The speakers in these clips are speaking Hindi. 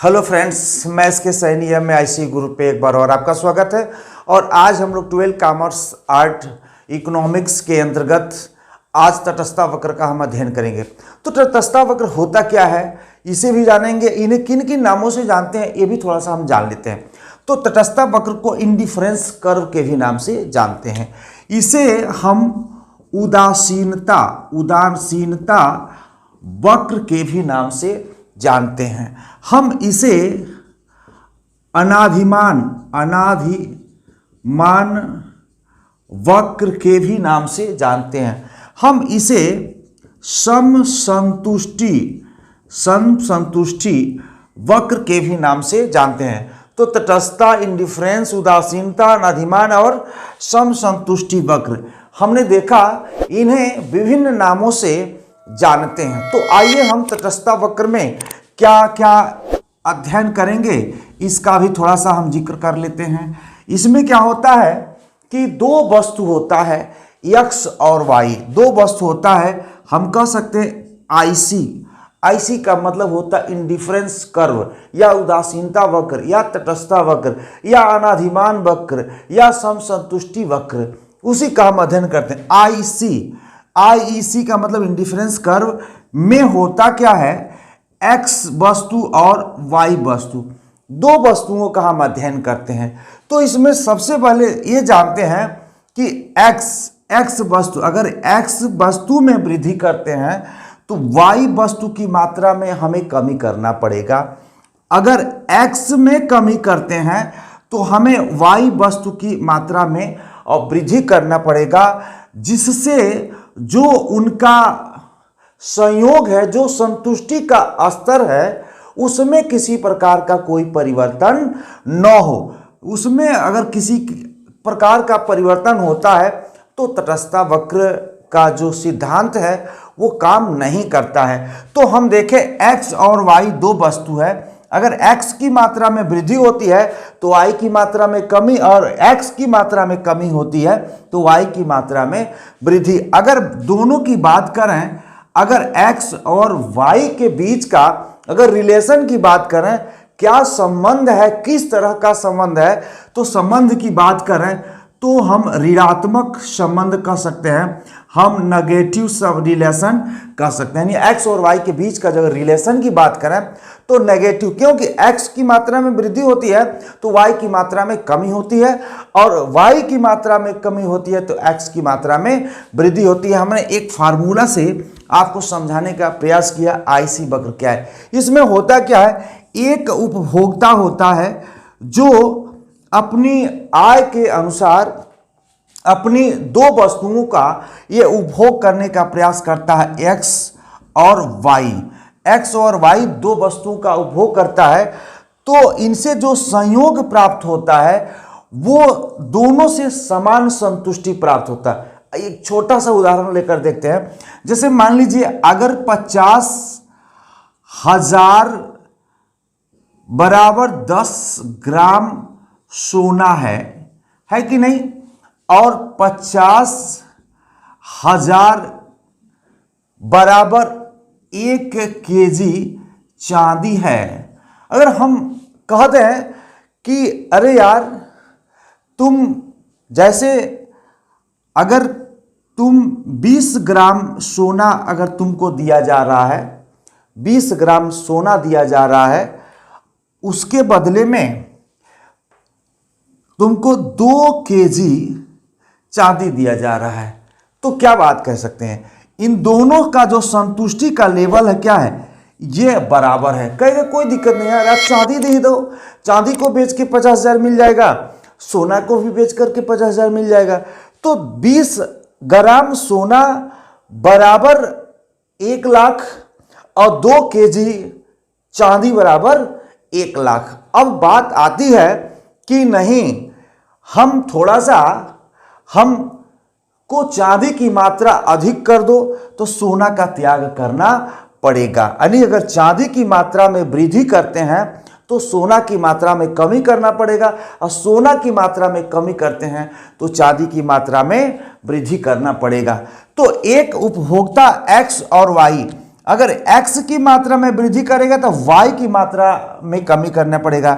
हेलो फ्रेंड्स, मैं इसके सैनी MIC ग्रुप पे एक बार और आपका स्वागत है। और आज हम लोग 12 कॉमर्स आर्ट इकोनॉमिक्स के अंतर्गत आज तटस्थता वक्र का हम अध्ययन करेंगे। तो तटस्थता वक्र होता क्या है, इसे भी जानेंगे। इन्हें किन किन नामों से जानते हैं ये भी थोड़ा सा हम जान लेते हैं। तो तटस्थता वक्र को इंडिफरेंस कर्व के भी नाम से जानते हैं। इसे हम उदासीनता वक्र के भी नाम से जानते हैं। हम इसे अनाधिमान वक्र के भी नाम से जानते हैं। हम इसे समसंतुष्टि वक्र के भी नाम से जानते हैं। तो तटस्थता, इंडिफरेंस, उदासीनता, अनाधिमान और समसंतुष्टि वक्र हमने देखा, इन्हें विभिन्न नामों से जानते हैं। तो आइए हम तटस्थता वक्र में क्या क्या अध्ययन करेंगे इसका भी थोड़ा सा हम जिक्र कर लेते हैं। इसमें क्या होता है कि दो वस्तु होता है x और y, दो वस्तु होता है। हम कह सकते हैं IC का मतलब होता है इंडिफरेंस कर्व या उदासीनता वक्र या तटस्थता वक्र या अनाधिमान वक्र या समसंतुष्टि वक्र, उसी का हम अध्ययन करते हैं। IEC का मतलब इंडिफरेंस कर्व में होता क्या है, x वस्तु और y वस्तु, दो वस्तुओं का हम अध्ययन करते हैं। तो इसमें सबसे पहले ये जानते हैं कि x वस्तु, अगर x वस्तु में वृद्धि करते हैं तो y वस्तु की मात्रा में हमें कमी करना पड़ेगा। अगर x में कमी करते हैं तो हमें y वस्तु की मात्रा में वृद्धि करना पड़ेगा, जिससे जो उनका संयोग है, जो संतुष्टि का स्तर है, उसमें किसी प्रकार का कोई परिवर्तन न हो। उसमें अगर किसी प्रकार का परिवर्तन होता है तो तटस्थता वक्र का जो सिद्धांत है वो काम नहीं करता है। तो हम देखें, x और y दो वस्तु है। अगर x की मात्रा में वृद्धि होती है तो y की मात्रा में कमी, और x की मात्रा में कमी होती है तो y की मात्रा में वृद्धि। अगर दोनों की बात करें, अगर x और y के बीच का अगर रिलेशन की बात करें, क्या संबंध है, किस तरह का संबंध है, तो संबंध की बात करें तो हम ऋणात्मक संबंध कह सकते हैं, हम नेगेटिव सब रिलेशन कह सकते हैं। यानी x और y के बीच का जब रिलेशन की बात करें तो नेगेटिव, क्योंकि x की मात्रा में वृद्धि होती है तो y की मात्रा में कमी होती है, और y की मात्रा में कमी होती है तो x की मात्रा में वृद्धि होती है। हमने एक फार्मूला से आपको समझाने का प्रयास किया, IC वक्र क्या है। इसमें होता क्या है, एक उपभोक्ता होता है जो अपनी आय के अनुसार अपनी दो वस्तुओं का ये उपभोग करने का प्रयास करता है। x और y दो वस्तुओं का उपभोग करता है, तो इनसे जो संयोग प्राप्त होता है वो दोनों से समान संतुष्टि प्राप्त होता है। एक छोटा सा उदाहरण लेकर देखते हैं। जैसे मान लीजिए, अगर 50,000 बराबर 10 ग्राम सोना है कि नहीं, और 50,000 बराबर 1 केजी चांदी है। अगर हम कहते हैं कि अरे यार, तुम जैसे अगर तुम 20 ग्राम सोना अगर तुमको दिया जा रहा है, 20 ग्राम सोना दिया जा रहा है, उसके बदले में तुमको 2 केजी चांदी दिया जा रहा है, तो क्या बात कह सकते हैं, इन दोनों का जो संतुष्टि का लेवल है क्या है, ये बराबर है। कहेगा कोई दिक्कत नहीं यार, आप चांदी दे दो, चांदी को बेच के 50,000 मिल जाएगा, सोना को भी बेच करके 50,000 मिल जाएगा। तो 20 ग्राम सोना बराबर 1 लाख और 2 केजी चांदी बराबर 1 लाख। अब बात आती है कि नहीं, हम थोड़ा सा हमको चांदी की मात्रा अधिक कर दो तो सोना का त्याग करना पड़ेगा। यानी अगर चांदी की मात्रा में वृद्धि करते हैं तो सोना की मात्रा में कमी करना पड़ेगा, और सोना की मात्रा में कमी करते हैं तो चांदी की मात्रा में वृद्धि करना पड़ेगा। तो एक उपभोक्ता x और y अगर x की मात्रा में वृद्धि करेगा तो y की मात्रा में कमी करना पड़ेगा।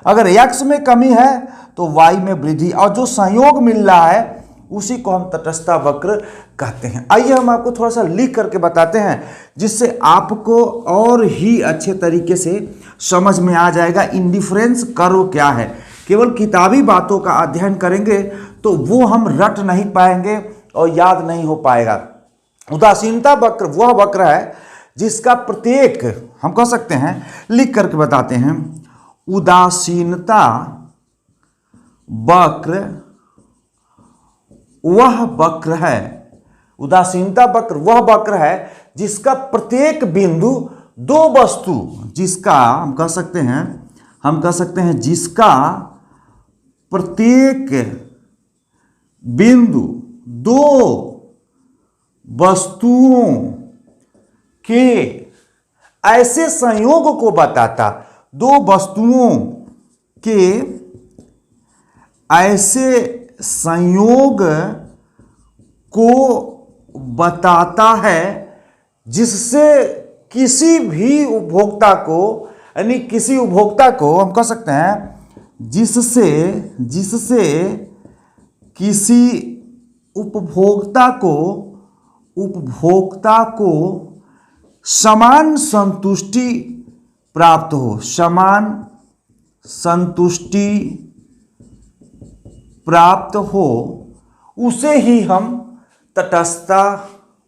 अगर x में कमी है तो y में वृद्धि, और जो संयोग मिल रहा है उसी को हम तटस्थता वक्र कहते हैं। आइए हम आपको थोड़ा सा लिख करके बताते हैं, जिससे आपको और ही अच्छे तरीके से समझ में आ जाएगा इंडिफरेंस कर्व क्या है। केवल किताबी बातों का अध्ययन करेंगे तो वो हम रट नहीं पाएंगे और याद नहीं हो पाएगा। उदासीनता वक्र वह वक्र है जिसका प्रत्येक, हम कह सकते हैं लिख करके बताते हैं, उदासीनता वक्र वह वक्र है, उदासीनता वक्र वह वक्र है जिसका प्रत्येक बिंदु दो वस्तु, जिसका हम कह सकते हैं जिसका प्रत्येक बिंदु दो वस्तुओं के ऐसे संयोग को बताता, दो वस्तुओं के ऐसे संयोग को बताता है जिससे किसी भी उपभोक्ता को, यानी किसी उपभोक्ता को हम कह सकते हैं जिससे किसी उपभोक्ता को समान संतुष्टि प्राप्त हो, समान संतुष्टि प्राप्त हो, उसे ही हम तटस्थता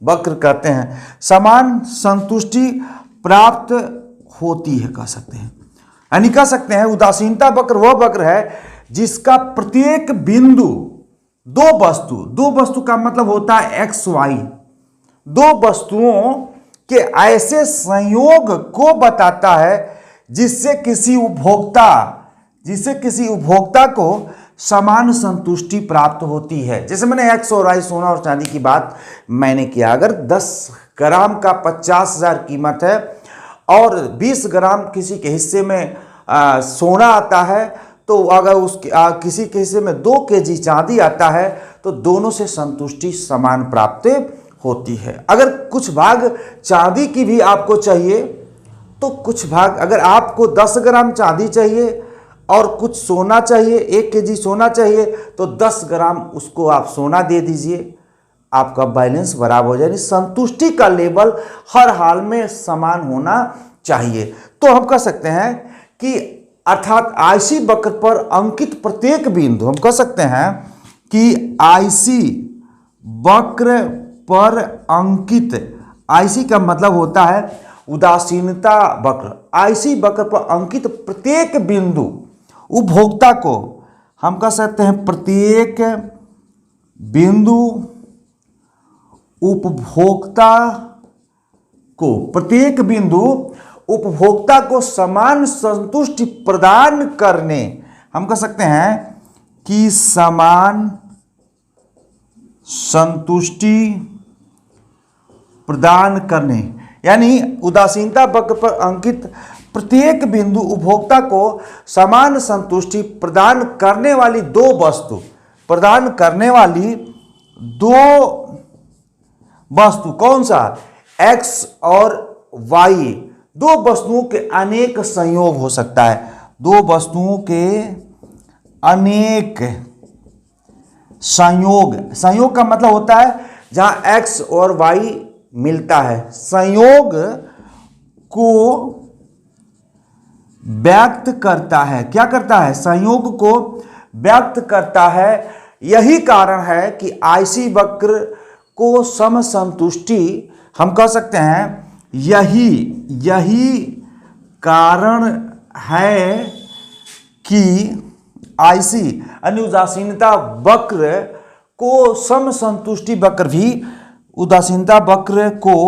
वक्र कहते हैं। समान संतुष्टि प्राप्त होती है कह सकते हैं, यानी कह सकते हैं उदासीनता वक्र वह वक्र है जिसका प्रत्येक बिंदु दो वस्तु का मतलब होता है एक्स वाई, दो वस्तुओं के ऐसे संयोग को बताता है जिससे किसी उपभोक्ता को समान संतुष्टि प्राप्त होती है। जैसे मैंने एक्स और वाई, सोना और चांदी की बात मैंने किया, अगर 10 ग्राम का 50,000 कीमत है और 20 ग्राम किसी के हिस्से में सोना आता है, तो अगर किसी के हिस्से में 2 केजी चांदी आता है तो दोनों से संतुष्टि समान प्राप्त होती है। अगर कुछ भाग चांदी की भी आपको चाहिए तो कुछ भाग, अगर आपको 10 ग्राम चांदी चाहिए और कुछ सोना चाहिए, 1 केजी सोना चाहिए, तो 10 ग्राम उसको आप सोना दे दीजिए, आपका बैलेंस बराबर हो जाए। संतुष्टि का लेवल हर हाल में समान होना चाहिए। तो हम कह सकते हैं कि अर्थात आईसी वक्र पर अंकित प्रत्येक बिंदु, हम कह सकते हैं कि आईसी वक्र पर अंकित, आईसी का मतलब होता है उदासीनता वक्र, आईसी वक्र पर अंकित प्रत्येक बिंदु उपभोक्ता को, हम कह सकते हैं प्रत्येक बिंदु उपभोक्ता को समान संतुष्टि प्रदान करने, हम कह सकते हैं कि समान संतुष्टि प्रदान करने, यानी उदासीनता वक्र पर अंकित प्रत्येक बिंदु उपभोक्ता को समान संतुष्टि प्रदान करने वाली दो वस्तु कौन सा, एक्स और वाई, दो वस्तुओं के अनेक संयोग हो सकता है, दो वस्तुओं के अनेक संयोग का मतलब होता है जहां एक्स और वाई मिलता है, संयोग को व्यक्त करता है। क्या करता है, संयोग को व्यक्त करता है। यही कारण है कि आईसी वक्र को समसंतुष्टि, हम कह सकते हैं यही कारण है कि आईसी यानी उदासीनता वक्र को समसंतुष्टि वक्र भी, उदासीनता वक्र को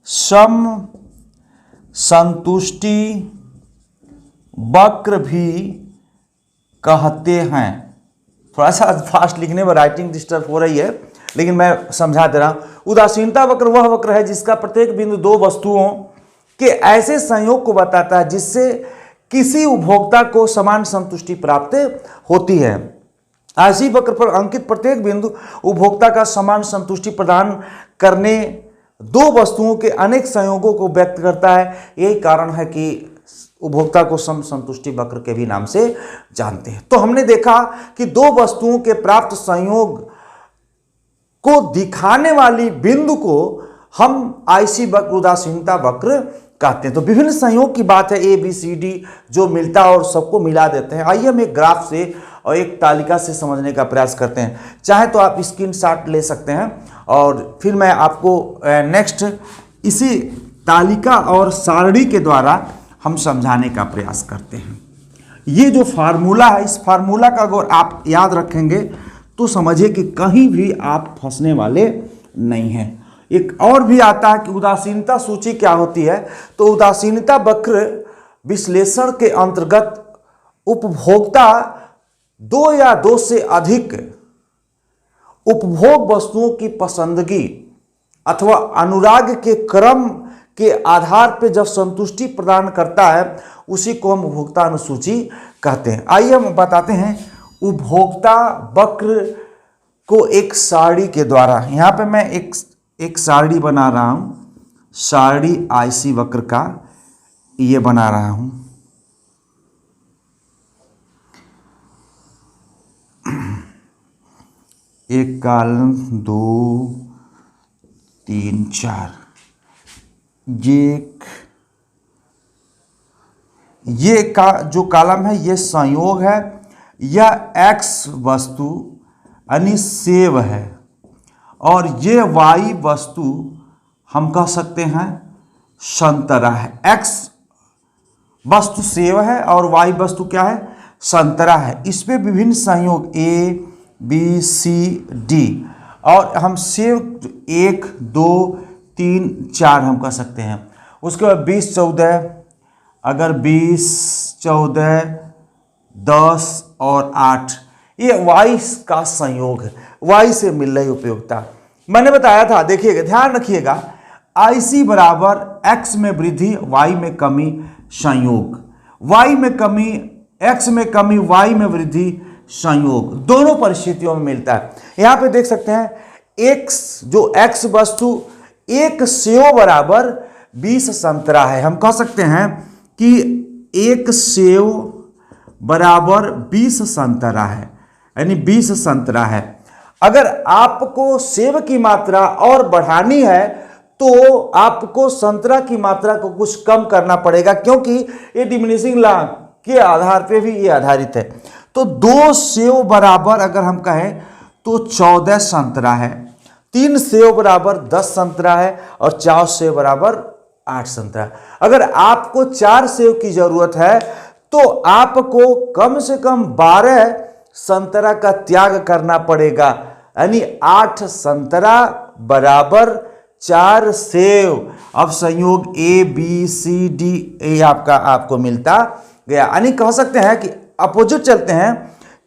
सम संतुष्टि वक्र भी कहते हैं। थोड़ा सा फास्ट लिखने में राइटिंग डिस्टर्ब हो रही है, लेकिन मैं समझा दे रहा हूं। उदासीनता वक्र वह वक्र है जिसका प्रत्येक बिंदु दो वस्तुओं के ऐसे संयोग को बताता है जिससे किसी उपभोक्ता को समान संतुष्टि प्राप्त होती है। आईसी वक्र पर अंकित प्रत्येक बिंदु उपभोक्ता का समान संतुष्टि प्रदान करने दो वस्तुओं के अनेक संयोगों को व्यक्त करता है। यही कारण है कि उपभोक्ता को सम संतुष्टि वक्र के भी नाम से जानते हैं। तो हमने देखा कि दो वस्तुओं के प्राप्त संयोग को दिखाने वाली बिंदु को हम आईसी वक्र, उदासीनता वक्र कहते हैं। तो विभिन्न संयोग की बात है, ए बी सी डी जो मिलता है और सबको मिला देते हैं। आइए हम एक ग्राफ से और एक तालिका से समझने का प्रयास करते हैं। चाहे तो आप स्क्रीनशॉट ले सकते हैं और फिर मैं आपको नेक्स्ट इसी तालिका और सारणी के द्वारा हम समझाने का प्रयास करते हैं। ये जो फार्मूला है, इस फार्मूला का अगर आप याद रखेंगे तो समझिए कि कहीं भी आप फंसने वाले नहीं हैं। एक और भी आता है कि उदासीनता सूची क्या होती है। तो उदासीनता वक्र विश्लेषण के अंतर्गत उपभोक्ता दो या दो से अधिक उपभोग वस्तुओं की पसंदगी अथवा अनुराग के क्रम के आधार पर जब संतुष्टि प्रदान करता है उसी को हम उपभोक्ता अनुसूची कहते हैं। आइए हम बताते हैं उपभोक्ता वक्र को एक सारणी के द्वारा। यहाँ पे मैं एक सारणी बना रहा हूँ, सारणी आईसी वक्र का ये बना रहा हूँ। एक कॉलम, 2, 3, 4, ये का जो कॉलम है ये संयोग है, यह एक्स वस्तु यानी सेव है और ये वाई वस्तु हम कह सकते हैं संतरा है। एक्स वस्तु सेव है और वाई वस्तु क्या है, संतरा है। इस पे विभिन्न संयोग ए बी सी डी और हम सेव 1 2 3 4 हम कह सकते हैं। उसके बाद 20 14, अगर 20 14 10 और 8 ये वाई का संयोग है, वाई से मिल रही उपयोगिता। मैंने बताया था, देखिएगा ध्यान रखिएगा, आईसी बराबर एक्स में वृद्धि वाई में कमी संयोग, वाई में कमी एक्स में कमी वाई में वृद्धि संयोग, दोनों परिस्थितियों में मिलता है। यहां पे देख सकते हैं एक्स जो एक्स वस्तु एक सेव बराबर 20 संतरा है। हम कह सकते हैं कि एक सेव बराबर 20 संतरा है, यानी 20 संतरा है। अगर आपको सेब की मात्रा और बढ़ानी है तो आपको संतरा की मात्रा को कुछ कम करना पड़ेगा, क्योंकि ये डिमिनिशिंग लॉ के आधार पे भी ये आधारित है। तो 2 सेब बराबर अगर हम कहें तो 14 संतरा है, 3 सेब बराबर 10 संतरा है और 4 सेब बराबर 8 संतरा। अगर आपको 4 सेब की जरूरत है तो आपको कम से कम 12 संतरा का त्याग करना पड़ेगा, यानी 8 संतरा बराबर 4 सेब। अब संयोग A B C D A आपको मिलता गया। यानी कह सकते हैं कि अपोजिट चलते हैं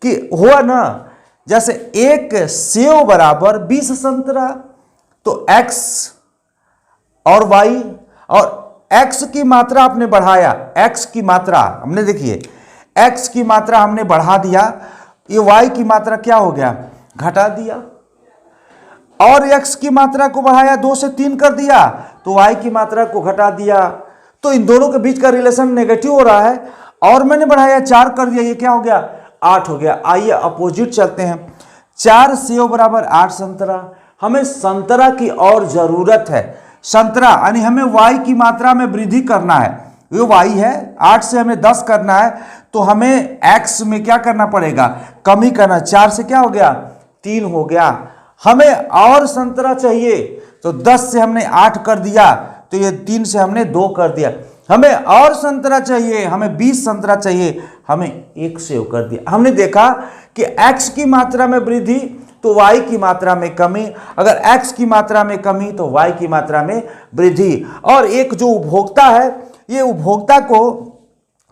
कि हुआ ना, जैसे एक सेब बराबर 20 संतरा, तो एक्स और वाई और एक्स की मात्रा आपने बढ़ाया, एक्स की मात्रा हमने देखिए एक्स की मात्रा हमने बढ़ा दिया, ये वाई की मात्रा क्या हो गया, घटा दिया, और एक्स की मात्रा को बढ़ाया 2 से 3 कर दिया तो वाई की मात्रा को घटा दिया। तो इन दोनों के बीच का रिलेशन नेगेटिव हो रहा है, और मैंने बढ़ाया 4 कर दिया, ये क्या हो गया 8 हो गया। आइए अपोजिट चलते हैं, 4 सेब बराबर 8 संतरा। हमें संतरा की और जरूरत है, संतरा यानी हमें वाई की मात्रा में वृद्धि करना है। ये वाई है, 8 से हमें 10 करना है तो हमें एक्स में क्या करना पड़ेगा, कमी करना। 4 से क्या हो गया 3 हो गया। हमें और संतरा चाहिए तो 10 से हमने 8 कर दिया, तो ये 3 से हमने 2 कर दिया। हमें और संतरा चाहिए, हमें 20 संतरा चाहिए, हमें 1 सेव कर दिया। हमने देखा कि एक्स की मात्रा में वृद्धि तो वाई की मात्रा में कमी, अगर एक्स की मात्रा में कमी तो वाई की मात्रा में वृद्धि। और एक जो उपभोक्ता है, ये उपभोक्ता को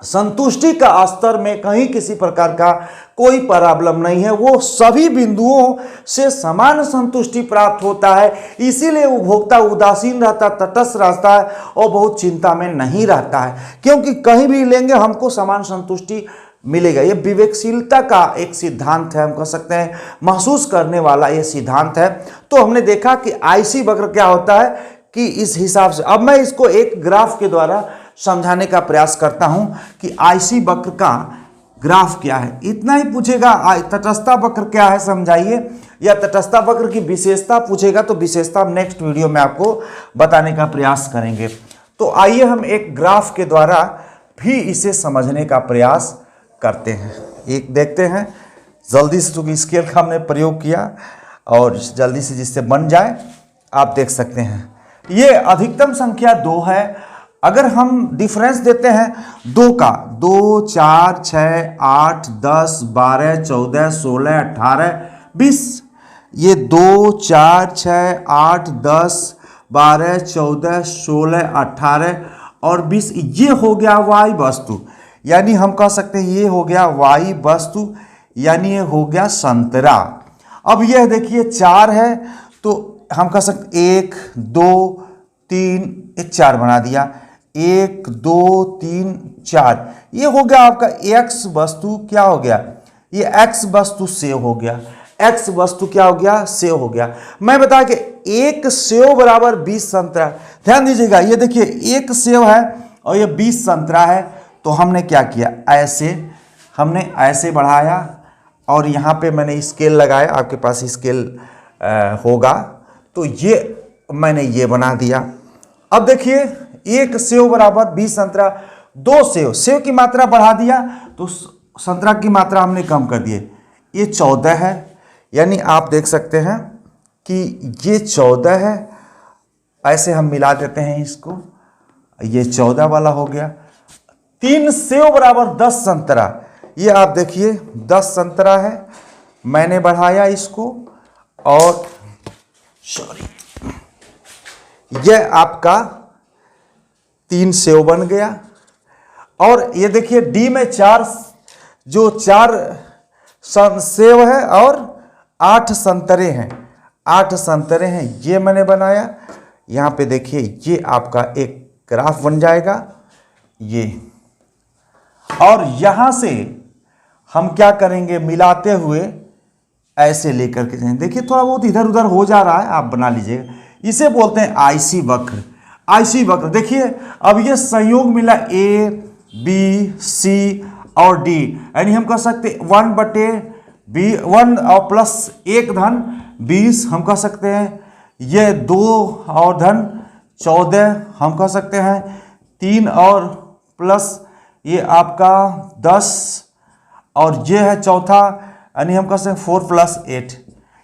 संतुष्टि का स्तर में कहीं किसी प्रकार का कोई प्रॉब्लम नहीं है, वो सभी बिंदुओं से समान संतुष्टि प्राप्त होता है। इसीलिए उपभोक्ता उदासीन रहता, तटस्थ रहता है और बहुत चिंता में नहीं रहता है, क्योंकि कहीं भी लेंगे हमको समान संतुष्टि मिलेगा। ये विवेकशीलता का एक सिद्धांत है, हम कह सकते हैं महसूस करने वाला ये सिद्धांत है। तो हमने देखा कि आईसी वक्र क्या होता है कि इस हिसाब से अब मैं इसको एक ग्राफ के द्वारा समझाने का प्रयास करता हूं कि आईसी वक्र का ग्राफ क्या है। इतना ही पूछेगा, तटस्थता वक्र क्या है समझाइए, या तटस्थता वक्र की विशेषता पूछेगा तो विशेषता हम नेक्स्ट वीडियो में आपको बताने का प्रयास करेंगे। तो आइए हम एक ग्राफ के द्वारा भी इसे समझने का प्रयास करते हैं। एक देखते हैं जल्दी से, चूंकि स्केल का हमने प्रयोग किया और जल्दी से जिससे बन जाए, आप देख सकते हैं ये अधिकतम संख्या 2 है। अगर हम डिफरेंस देते हैं 2 का, 2, 4, 6, 8, 10, 12, 14, 16, 18, 20, ये 2, 4, 6, 8, 10, 12, 14, 16, 18 और 20, ये हो गया वाई वस्तु, यानी हम कह सकते हैं ये हो गया वाई वस्तु, यानी ये हो गया संतरा। अब यह देखिए 4 है तो हम कह सकते 1, 2, 3, 4 बना दिया, 1, 2, 3, 4, ये हो गया आपका एक्स वस्तु। क्या हो गया, ये एक्स वस्तु सेव हो गया, एक्स वस्तु क्या हो गया, सेव हो गया। मैं बता कि एक सेव बराबर 20 संतरा। ध्यान दीजिएगा, ये देखिए एक सेव है और ये 20 संतरा है। तो हमने क्या किया, हमने ऐसे बढ़ाया और यहाँ पे मैंने स्केल लगाया, आपके पास स्केल होगा तो ये मैंने ये बना दिया। अब देखिए एक सेव बराबर 20 संतरा, 2 सेव की मात्रा बढ़ा दिया तो संतरा की मात्रा हमने कम कर दिए, ये 14 है, यानी आप देख सकते हैं कि ये 14 है। ऐसे हम मिला देते हैं इसको, ये 14 वाला हो गया। 3 सेव बराबर 10 संतरा, ये आप देखिए 10 संतरा है, मैंने बढ़ाया इसको और यह आपका 3 सेव बन गया। और ये देखिए डी में 4 सेव है और 8 संतरे हैं, 8 संतरे हैं, ये मैंने बनाया। यहाँ पे देखिए ये आपका एक ग्राफ बन जाएगा ये, और यहाँ से हम क्या करेंगे, मिलाते हुए ऐसे लेकर के जाएंगे। देखिए थोड़ा बहुत इधर उधर हो जा रहा है, आप बना लीजिएगा। इसे बोलते हैं आईसी वक्र। आईसी वक्र देखिए, अब ये संयोग मिला ए बी सी और डी, यानी हम कह सकते 1/1 और प्लस 1 धन 20 हम कह सकते हैं, ये 2 और धन 14 हम कह सकते हैं, 3 और प्लस ये आपका 10 और ये है चौथा, यानी हम कह सकते हैं 4 + 8।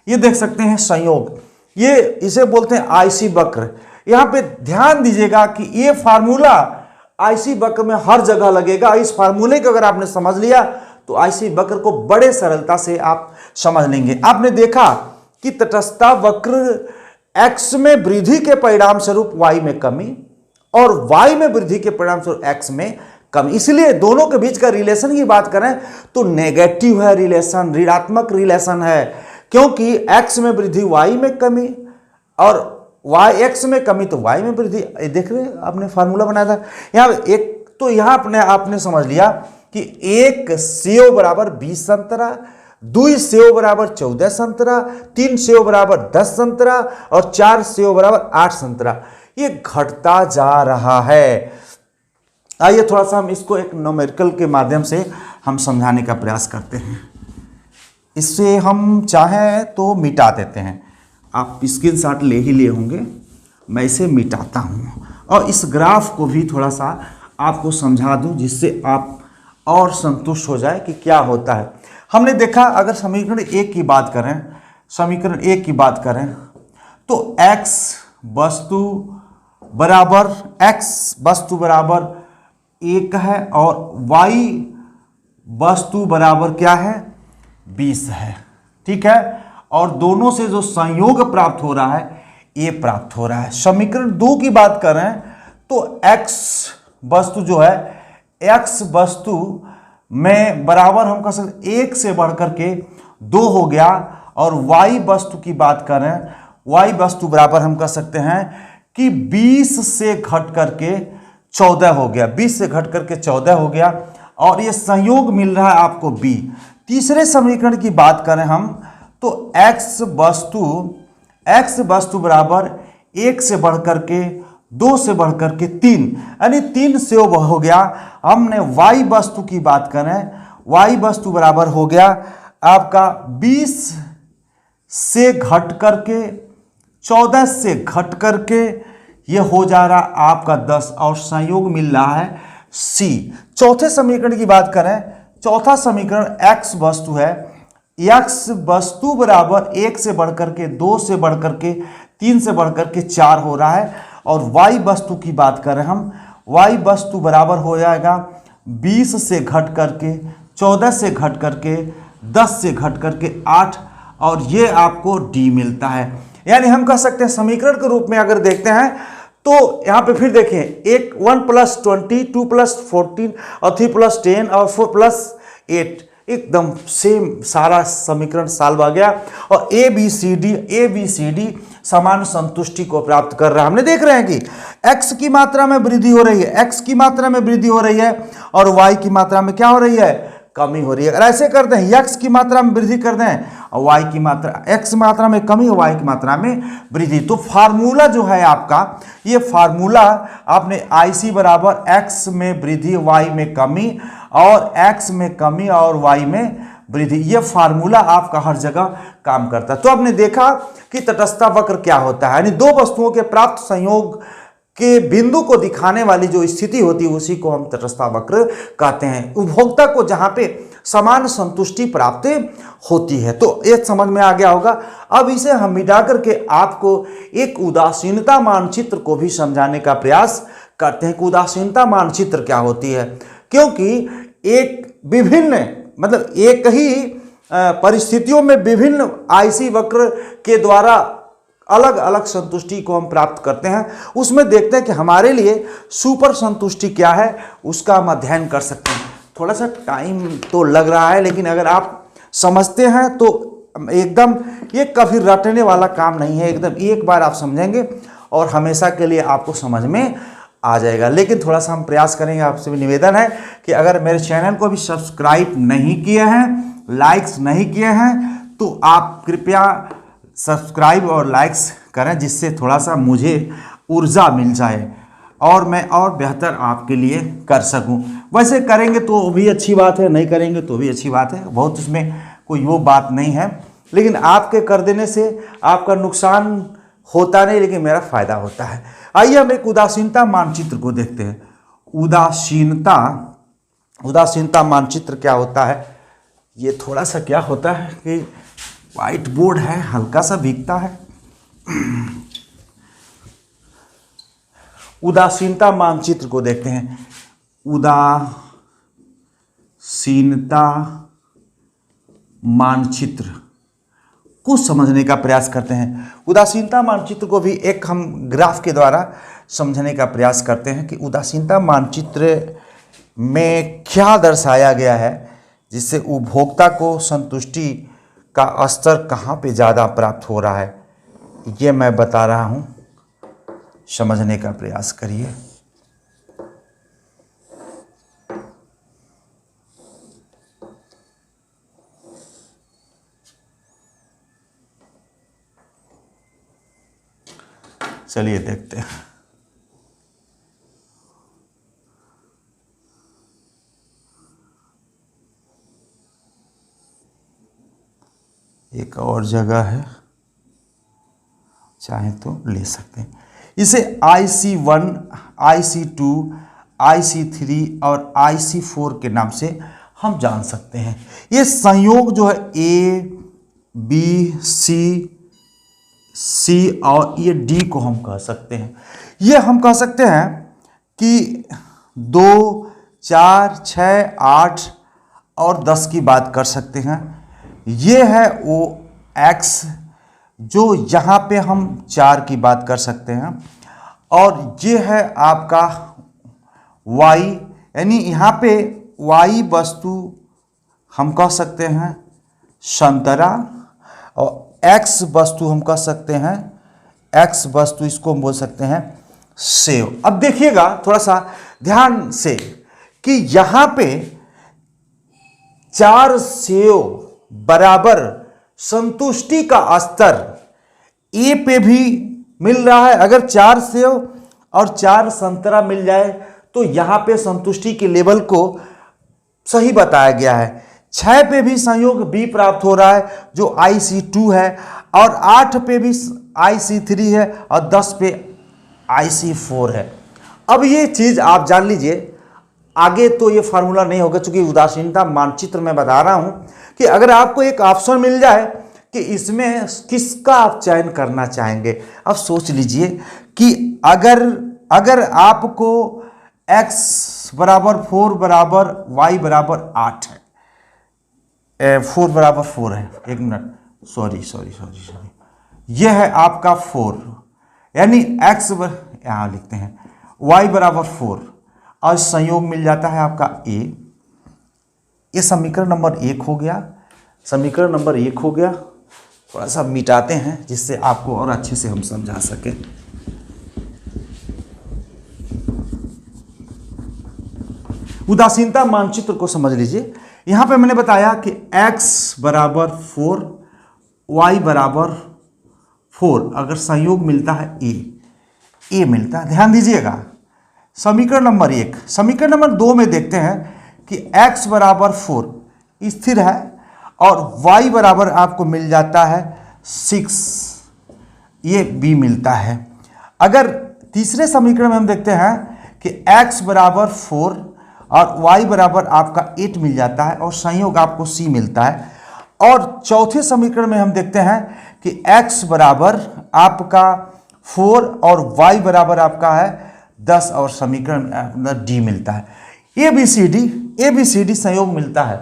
ये देख सकते हैं संयोग, ये इसे बोलते हैं आईसी वक्र। यहाँ पे ध्यान दीजिएगा कि ये फार्मूला आईसी वक्र में हर जगह लगेगा। इस फार्मूले को अगर आपने समझ लिया तो आईसी वक्र को बड़े सरलता से आप समझ लेंगे। आपने देखा कि तटस्थता वक्र एक्स में वृद्धि के परिणाम स्वरूप वाई में कमी और वाई में वृद्धि के परिणाम स्वरूप एक्स में कमी, इसलिए दोनों के बीच का रिलेशन की बात करें तो नेगेटिव है रिलेशन, ऋणात्मक रिलेशन है, क्योंकि एक्स में वृद्धि वाई में कमी और वाई एक्स में कमी तो वाई में वृद्धि। देख रहे हैं आपने फार्मूला बनाया था यहाँ एक, तो यहाँ आपने समझ लिया कि 1 सेव बराबर 20 संतरा, 2 सेव बराबर 14 संतरा, 3 सेव बराबर 10 संतरा और 4 सेव बराबर 8 संतरा। ये घटता जा रहा है। आइए थोड़ा सा हम इसको एक न्यूमेरिकल के माध्यम से हम समझाने का प्रयास करते हैं। इससे हम चाहें तो मिटा देते हैं, आप स्क्रीनशॉट ले ही लिए होंगे, मैं इसे मिटाता हूँ और इस ग्राफ को भी थोड़ा सा आपको समझा दूँ जिससे आप और संतुष्ट हो जाए कि क्या होता है। हमने देखा अगर समीकरण 1 की बात करें तो x वस्तु बराबर 1 है और y वस्तु बराबर क्या है, 20 है, ठीक है। और दोनों से जो संयोग प्राप्त हो रहा है ये प्राप्त हो रहा है। समीकरण 2 की बात करें तो x वस्तु जो है, x वस्तु में बराबर हम कह सकते 1 से बढ़कर के 2 हो गया, और y वस्तु की बात करें, y वस्तु बराबर हम कह सकते हैं कि 20 से घट करके 14 हो गया, 20 से घट करके 14 हो गया, और ये संयोग मिल रहा है आपको b। तीसरे समीकरण की बात करें हम तो x वस्तु बराबर एक से बढ़कर के दो से बढ़कर के तीन, यानी 3 सेव हो गया। हमने y वस्तु की बात करें, y वस्तु बराबर हो गया आपका 20 से घट करके 14 से घट करके ये हो जा रहा आपका 10 और संयोग मिल रहा है C। चौथे समीकरण की बात करें, चौथा समीकरण x वस्तु है, x वस्तु बराबर 1 से बढ़कर के 2 से बढ़कर के 3 से बढ़कर के 4 हो रहा है। और y वस्तु की बात करें हम, y वस्तु बराबर हो जाएगा 20 से घट करके 14 से घट करके 10 से घट करके 8 और ये आपको d मिलता है। यानी हम कह सकते हैं समीकरण के रूप में अगर देखते हैं तो यहां पे फिर देखें, एक 1 + 20, 2 + 14 और 3 + 10 और 4 + 8, एकदम सेम सारा समीकरण सॉल्व आ गया और ए बी सी डी समान संतुष्टि को प्राप्त कर रहा है। हमने देख रहे हैं कि x की मात्रा में वृद्धि हो रही है, x की मात्रा में वृद्धि हो रही है और y की मात्रा में क्या हो रही है, कमी हो रही है। अगर ऐसे करते हैं x की मात्रा में वृद्धि कर दें और y की मात्रा, x मात्रा में कमी और y की मात्रा में वृद्धि, तो फार्मूला जो है आपका, ये फार्मूला आपने IC बराबर x में वृद्धि y में कमी और x में कमी और y में वृद्धि, ये फार्मूला आपका हर जगह काम करता है। तो आपने देखा कि तटस्थता वक्र क्या होता है, यानी दो वस्तुओं के प्राप्त संयोग के बिंदु को दिखाने वाली जो स्थिति होती है उसी को हम तटस्थता वक्र कहते हैं। उपभोक्ता को जहां पे समान संतुष्टि प्राप्त होती है, तो ये समझ में आ गया होगा। अब इसे हम मिटा करके आपको एक उदासीनता मानचित्र को भी समझाने का प्रयास करते हैं कि उदासीनता मानचित्र क्या होती है, क्योंकि एक विभिन्न मतलब एक ही परिस्थितियों में विभिन्न आईसी वक्र के द्वारा अलग अलग संतुष्टि को हम प्राप्त करते हैं। उसमें देखते हैं कि हमारे लिए सुपर संतुष्टि क्या है, उसका हम अध्ययन कर सकते हैं। थोड़ा सा टाइम तो लग रहा है, लेकिन अगर आप समझते हैं तो एकदम ये कभी रटने वाला काम नहीं है, एकदम एक बार आप समझेंगे और हमेशा के लिए आपको समझ में आ जाएगा। लेकिन थोड़ा सा हम प्रयास करेंगे। आपसे भी निवेदन है कि अगर मेरे चैनल को भी सब्सक्राइब नहीं किए हैं, लाइक्स नहीं किए हैं, तो आप कृपया सब्सक्राइब और लाइक्स करें, जिससे थोड़ा सा मुझे ऊर्जा मिल जाए और मैं और बेहतर आपके लिए कर सकूं। वैसे करेंगे तो भी अच्छी बात है, नहीं करेंगे तो भी अच्छी बात है, बहुत उसमें कोई वो बात नहीं है। लेकिन आपके कर देने से आपका नुकसान होता नहीं, लेकिन मेरा फायदा होता है। आइए हम एक उदासीनता मानचित्र को देखते हैं। उदासीनता मानचित्र क्या होता है, ये थोड़ा सा क्या होता है कि व्हाइट बोर्ड है, हल्का सा भीगता है। उदासीनता मानचित्र को देखते हैं। उदासीनता मानचित्र को समझने का प्रयास करते हैं। उदासीनता मानचित्र को भी एक हम ग्राफ के द्वारा समझने का प्रयास करते हैं कि उदासीनता मानचित्र में क्या दर्शाया गया है, जिससे उपभोक्ता को संतुष्टि का स्तर कहाँ पे ज़्यादा प्राप्त हो रहा है, ये मैं बता रहा हूँ, समझने का प्रयास करिए। चलिए देखते हैं। एक और जगह है, चाहे तो ले सकते हैं। इसे IC1, IC2, IC3 और IC4 के नाम से हम जान सकते हैं। ये संयोग जो है A, B, C और ये D को हम कह सकते हैं। ये हम कह सकते हैं कि 2, 4, 6, 8 और 10 की बात कर सकते हैं। ये है वो X जो यहाँ पे हम 4 की बात कर सकते हैं, और ये है आपका Y, यानी यहाँ पे Y वस्तु हम कह सकते हैं संतरा, और X वस्तु हम कह सकते हैं, X वस्तु इसको हम बोल सकते हैं सेव। अब देखिएगा थोड़ा सा ध्यान से कि यहाँ पे 4 सेव बराबर संतुष्टि का स्तर A पे भी मिल रहा है। अगर 4 सेव और 4 संतरा मिल जाए तो यहाँ पे संतुष्टि के लेवल को सही बताया गया है। 6 पे भी संयोग बी प्राप्त हो रहा है जो IC2 है, और 8 पे भी IC3 है, और 10 पे IC4 है। अब ये चीज़ आप जान लीजिए, आगे तो ये फार्मूला नहीं होगा, चूंकि उदासीनता मानचित्र में बता रहा हूं कि अगर आपको एक ऑप्शन मिल जाए कि इसमें किसका आप चयन करना चाहेंगे। अब सोच लीजिए कि अगर आपको x बराबर 4 बराबर y बराबर 8 है, 4 बराबर 4 है, एक मिनट, सॉरी, यह है आपका 4, यानी x यहाँ लिखते हैं y बराबर 4, और संयोग मिल जाता है आपका a। ये समीकरण नंबर 1 हो गया। समीकरण नंबर 1 हो गया। थोड़ा सा मिटाते हैं जिससे आपको और अच्छे से हम समझा सकें। उदासीनता मानचित्र को समझ लीजिए। यहां पे मैंने बताया कि x बराबर 4, y बराबर 4, अगर संयोग मिलता है a मिलता है। ध्यान दीजिएगा, समीकरण नंबर 1। समीकरण नंबर 2 में देखते हैं कि x बराबर 4 स्थिर है और y बराबर आपको मिल जाता है 6, ये b मिलता है। अगर तीसरे समीकरण में हम देखते हैं कि x बराबर 4 और y बराबर आपका 8 मिल जाता है और संयोग आपको c मिलता है। और चौथे समीकरण में हम देखते हैं कि x बराबर आपका 4 और y बराबर आपका है 10 और समीकरण d मिलता है। ABCD संयोग मिलता है।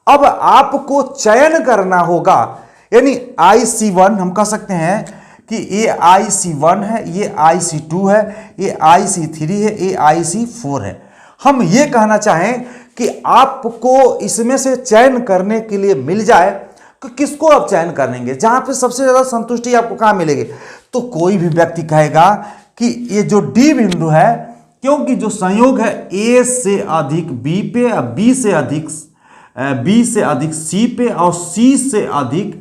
अब आपको चयन करना होगा, यानी IC1 हम कह सकते हैं कि ये IC1 है, ये IC2 है, ये IC3 है, ये IC4 है। हम ये कहना चाहें कि आपको इसमें से चयन करने के लिए मिल जाए कि किसको आप चयन करेंगे, जहां पे सबसे ज्यादा संतुष्टि आपको कहां मिलेगी। तो कोई भी व्यक्ति कहेगा कि ये जो D बिंदु है, क्योंकि जो संयोग है A से अधिक B पे, B से अधिक C पे और C से अधिक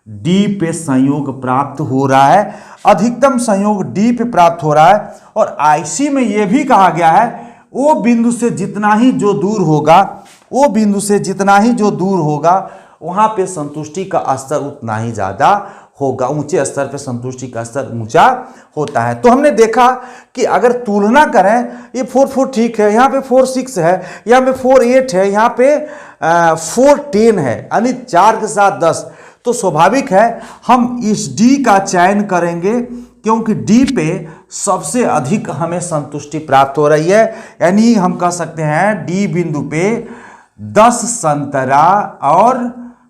D पे संयोग प्राप्त हो रहा है। अधिकतम संयोग D पे प्राप्त हो रहा है। और IC में यह भी कहा गया है वो बिंदु से जितना ही जो दूर होगा वहां पे संतुष्टि का स्तर उतना ही ज्यादा होगा। ऊंचे स्तर पे संतुष्टि का स्तर ऊंचा होता है। तो हमने देखा कि अगर तुलना करें, ये 4 ठीक है, यहाँ पे 4 6 है, यहाँ पे 4 8 है, यहाँ पे 4 10 है, यानी 4 के साथ 10। तो स्वाभाविक है हम इस D का चयन करेंगे, क्योंकि D पे सबसे अधिक हमें संतुष्टि प्राप्त हो रही है। यानी हम कह सकते हैं D बिंदु पे 10 संतरा, और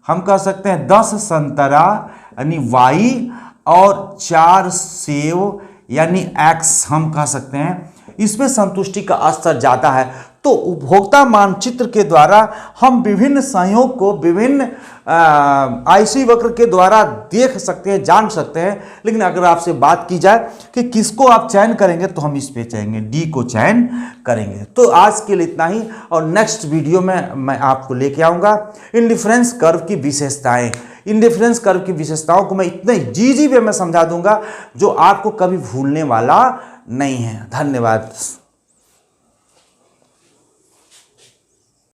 हम कह सकते हैं 10 संतरा यानी y और 4 सेव यानी x हम कह सकते हैं, इसमें संतुष्टि का स्तर ज्यादा है। तो उपभोक्ता मानचित्र के द्वारा हम विभिन्न संयोग को विभिन्न IC वक्र के द्वारा देख सकते हैं, जान सकते हैं। लेकिन अगर आपसे बात की जाए कि किसको आप चयन करेंगे, तो हम इस पे चाहेंगे, D को चयन करेंगे। तो आज के लिए इतना ही, और नेक्स्ट वीडियो में मैं आपको लेके आऊँगा इंडिफरेंस कर्व की विशेषताएं। इंडिफरेंस कर्व की विशेषताओं को मैं इतने जी वे में समझा दूंगा जो आपको कभी भूलने वाला नहीं है। धन्यवाद।